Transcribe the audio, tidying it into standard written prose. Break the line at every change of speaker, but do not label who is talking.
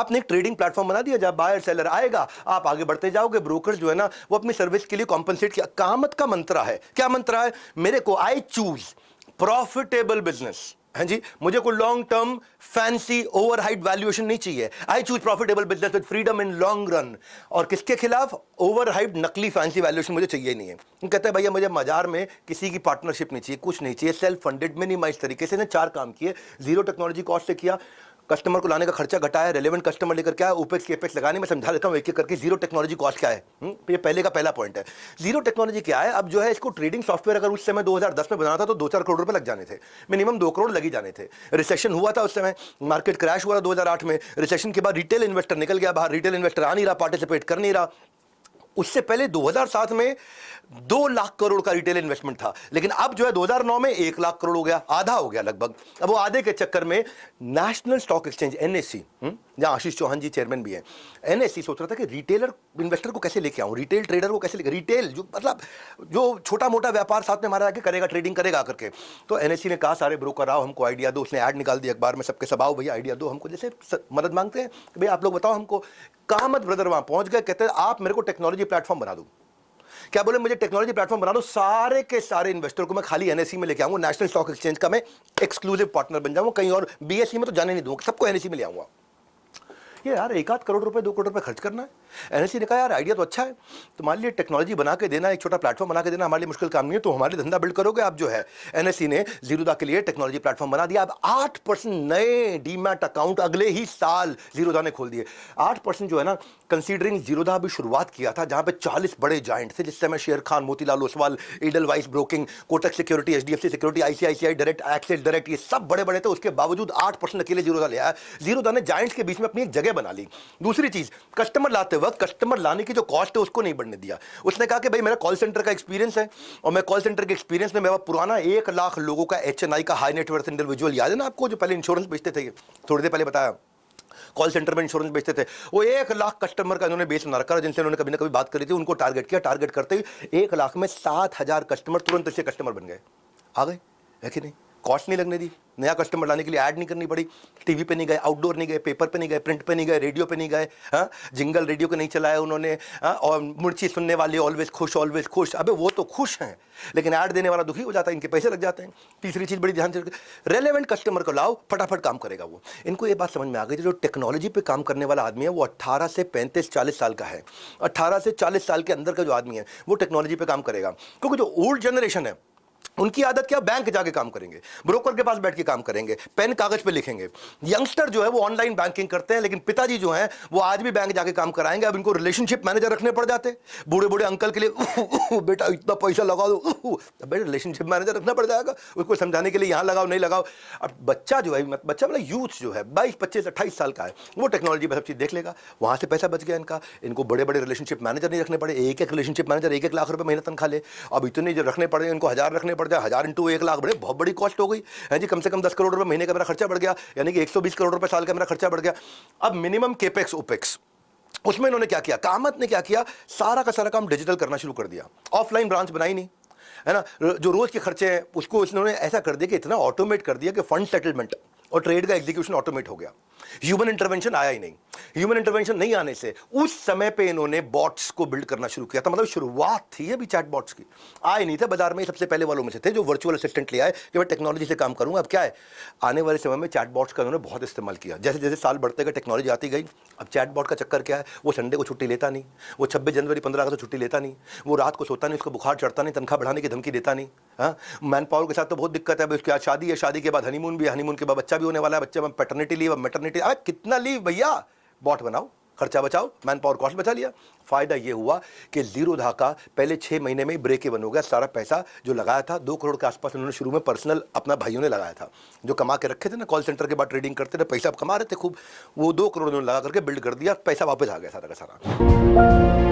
आपने एक trading platform बना दिया, जब बायर सेलर आएगा आप आगे बढ़ते जाओगे। ब्रोकर जो है ना वो अपनी सर्विस के लिए कॉम्पनसेट किया। कामत का मंत्रा है, क्या मंत्रा है? मेरे को आई चूज प्रॉफिटेबल बिजनेस। हाँ जी, मुझे कोई लॉन्ग टर्म फैंसी ओवरहाइट वैल्यूएशन नहीं चाहिए। I choose profitable business with freedom in long run. और किसके खिलाफ? ओवरहाइट नकली फैंसी वैल्यूएशन मुझे चाहिए नहीं है। कहते हैं भैया मुझे बाजार में किसी की पार्टनरशिप नहीं चाहिए, कुछ नहीं चाहिए, सेल्फ फंडेड मिनिमाइज तरीके से। ने 4 काम किए। जीरो टेक्नोलॉजी कॉस्ट से किया, कस्टमर को लाने का खर्चा घटाया, रेलेवेंट कस्टमर लेकर क्या है, ओपेक्स केपेक्स लगाने में समझा देता हूं एक एक करके। जीरो टेक्नोलॉजी कॉस्ट क्या है? ये पहले का पहला पॉइंट है। जीरो टेक्नोलॉजी क्या है? अब जो है इसको ट्रेडिंग सॉफ्टवेयर अगर उस समय 2010 में बनाना था तो 2-4 करोड़ रुपए लग जाने थे, मिनिमम 2 करोड़ लग ही जाने थे। रिसेशन हुआ था उस समय, मार्केट क्रैश हुआ था 2008 में। रिसेशन के बाद रिटेल इन्वेस्टर निकल गया बाहर, रिटेल इन्वेस्टर आ नहीं रहा, पार्टिसिपेट कर नहीं रहा। उससे पहले 2007 में 2 लाख करोड़ का रिटेल इन्वेस्टमेंट था, लेकिन अब जो है 2009 में 1 लाख करोड़ हो गया, आधा हो गया लगभग। अब वो आधे के चक्कर में नेशनल स्टॉक एक्सचेंज एनएससी, जहां आशीष चौहान जी चेयरमैन भी हैं, एनएससी सोच रहा था कि रिटेलर इन्वेस्टर को कैसे लेके आऊं, रिटेल ट्रेडर को कैसे लेके, रिटेल जो मतलब जो छोटा मोटा व्यापार साथ में हमारा आके करेगा, ट्रेडिंग करेगा करके। तो एनएससी ने कहा सारे ब्रोकर आओ हमको आइडिया दो। उसने ऐड निकाल दिया अखबार में, सबके सब आओ भैया आइडिया दो हमको, जैसे मदद मांगते हैं कि भाई आप लोग बताओ हमको। कामत ब्रदर वहां पहुंच गए, कहते हैं आप मेरे को टेक्नोलॉजी प्लेटफॉर्म बना दो। क्या बोले? मुझे टेक्नोलॉजी प्लेटफॉर्म बना दो, सारे के सारे इन्वेस्टर को मैं खाली एनएससी में लेके आऊंगा, नेशनल स्टॉक एक्सचेंज का मैं एक्सक्लूसिव पार्टनर बन जाऊंगा, कहीं और बीएसई में तो जाने नहीं दूंगा, सबको एनएससी में ले आऊंगा। ये यार 1-8 करोड़ रुपए 2 करोड़ रुपए खर्च करना है। एनएससी ने कहा यार आइडिया तो अच्छा है, तुम्हारे लिए टेक्नोलॉजी बना के देना, एक छोटा प्लेटफॉर्म बना के देना हमारे लिए मुश्किल काम नहीं है, तो हमारे धंधा बिल्ड करोगे आप। जो है एनएससी ने जीरोधा के लिए टेक्नोलॉजी प्लेटफॉर्म बना दिया। अब 8% नए डीमैट अकाउंट अगले ही साल जीरोधा ने खोल दिए। 8% जो है ना, कंसीडरिंग जीरोधा अभी शुरुआत किया था जहां पे 40 बड़े जाइंट थे, जिस समय शेर Khan, Motilal Oswal, Edelweiss broking, Kotak security, HDFC security, ICICI direct, axis direct, ये सब बड़े बड़े थे। उसके बावजूद 8% अकेले जीरोधा ले आया। जीरोधा ने जाइंट्स के बीच में अपनी एक जगह बना ली। दूसरी चीज, कस्टमर लाते वक्त कस्टमर लाने की जो कॉस्ट है उसको नहीं बढ़ने दिया। उसने कहा कि भाई मेरा कॉल सेंटर का एक्सपीरियंस है, और मैं कॉल सेंटर के एक्सपीरियंस में मेरा पुराना 1 लाख लोगों का एचएनआई का हाई नेटवर्थ इंडिविजुअल, याद है ना आपको, जो पहले इंश्योरेंस बेचते थे, थोड़ी देर पहले बताया, कॉल सेंटर में इंश्योरेंस बेचते थे, वो 1 लाख कस्टमर का इन्होंने बेस बना रखा, जिनसे उन्होंने कभी ना कभी बात करी थी, उनको टारगेट किया। टारगेट करते ही 1 लाख में 7,000 कस्टमर तुरंत से कस्टमर बन गए, आ गए, है कि नहीं? कॉस्ट नहीं लगने दी, नया कस्टमर लाने के लिए ऐड नहीं करनी पड़ी, टीवी पे नहीं गए, आउटडोर नहीं गए, पेपर पे नहीं गए, प्रिंट पे नहीं गए, रेडियो पे नहीं गए, जिंगल रेडियो को नहीं चलाया उन्होंने, और मुर्ची सुनने वाले ऑलवेज खुश। अबे वो तो खुश हैं, लेकिन ऐड देने वाला दुखी हो जाता है, इनके पैसे लग जाते हैं। तीसरी चीज बड़ी ध्यान से, रेलेवेंट कस्टमर को लाओ, फटाफट काम करेगा वो। इनको ये बात समझ में आ गई, जो टेक्नोलॉजी पे काम करने वाला आदमी है वो 18 से 35-40 साल का है। 18 से 40 साल के अंदर का जो आदमी है वो टेक्नोलॉजी पे काम करेगा, क्योंकि जो ओल्ड जनरेशन है उनकी आदत क्या, बैंक जाके काम करेंगे, ब्रोकर के पास बैठ के काम करेंगे, पेन कागज पे लिखेंगे। यंगस्टर जो है वो ऑनलाइन बैंकिंग करते हैं, लेकिन पिताजी जो हैं वो आज भी बैंक जाके काम कराएंगे। अब इनको रिलेशनशिप मैनेजर रखने पड़ जाते, बूढ़े बूढ़े अंकल के लिए बेटा इतना पैसा लगा दो, बेटा रिलेशनशिप मैनेजर रखना पड़ जाएगा, उसको समझाने के लिए यहाँ लगाओ नहीं लगाओ। अब बच्चा जो है, बच्चा मतलब यूथ जो है 22, 25, 28 साल का है, वो टेक्नोलॉजी पर सब चीज देख लेगा, वहां से पैसा बच गया इनका। इनको बड़े बड़े रिलेशनशिप मैनेजर नहीं रखने पड़े, एक रिलेशनशिप मैनेजर 1-1 लाख रुपए महीने तनख्वाह ले। अब इतने जो रखने पड़े इनको 1000 रखने पड़ जाए, 1000 × 1 लाख, बड़े बहुत बड़ी कॉस्ट हो गई है जी। कम से कम 10 करोड़ रुपए महीने का मेरा खर्चा बढ़ गया, यानी कि 120 करोड़ रुपए साल का मेरा खर्चा बढ़ गया। अब मिनिमम केपेक्स ओपेक्स, उसमें इन्होंने क्या किया, कामत ने क्या किया, सारा का सारा काम डिजिटल करना शुरू कर दिया। ऑफलाइन ब्रांच बनाई नहीं, है ना, जो रोज के खर्चे हैं उसको इन्होंने ऐसा कर दिया कि इतना ऑटोमेट कर दिया कि फंड सेटलमेंट और ट्रेड का एग्जीक्यूशन ऑटोमेट हो गया। ह्यूमन इंटरवेंशन आया ही नहीं। ह्यूमन इंटरवेंशन नहीं आने से उस समय पे इन्होंने बॉट्स को बिल्ड करना शुरू किया था, मतलब शुरुआत थी अभी चैट बॉट्स की, आए नहीं थे बाजार में, सबसे पहले वालों में से थे जो वर्चुअल असिस्टेंट ले आए कि मैं टेक्नोलॉजी से काम करूंगा। अब क्या है, आने वाले समय में चैट बॉट्स का उन्होंने बहुत इस्तेमाल किया। जैसे जैसे साल बढ़ते गए, टेक्नोलॉजी आती गई। अब चैट बॉट का चक्कर क्या है, वो संडे को छुट्टी लेता नहीं, वो 26 जनवरी 15 अगस्त को छुट्टी लेता नहीं, वो रात को सोता नहीं, उसको बुखार चढ़ता नहीं, तनख्वाह बढ़ाने की धमकी देता नहीं। हाँ, मैन पावर के साथ तो बहुत दिक्कत है। उसके बाद शादी है, शादी के बाद हनीमून भी है, हनीमून के बाद बच्चा भी होने वाला है, बच्चे में पैटर्निटी लीव, मैटरनिटी, अरे कितना लीव भैया, बॉट बनाओ, खर्चा बचाओ, मैन पावर कॉस्ट बचा लिया। फायदा ये हुआ कि जीरोधा का पहले 6 महीने में ही ब्रेक इवन हो गया। सारा पैसा जो लगाया था 2 करोड़ के आसपास उन्होंने शुरू में पर्सनल अपना भाइयों ने लगाया था, जो कमा के रखे थे ना, कॉल सेंटर के बाद ट्रेडिंग करते थे, पैसा कमा रहे थे खूब, वो 2 करोड़ उन्होंने लगा करके बिल्ड कर दिया, पैसा वापस आ गया सारा का सारा।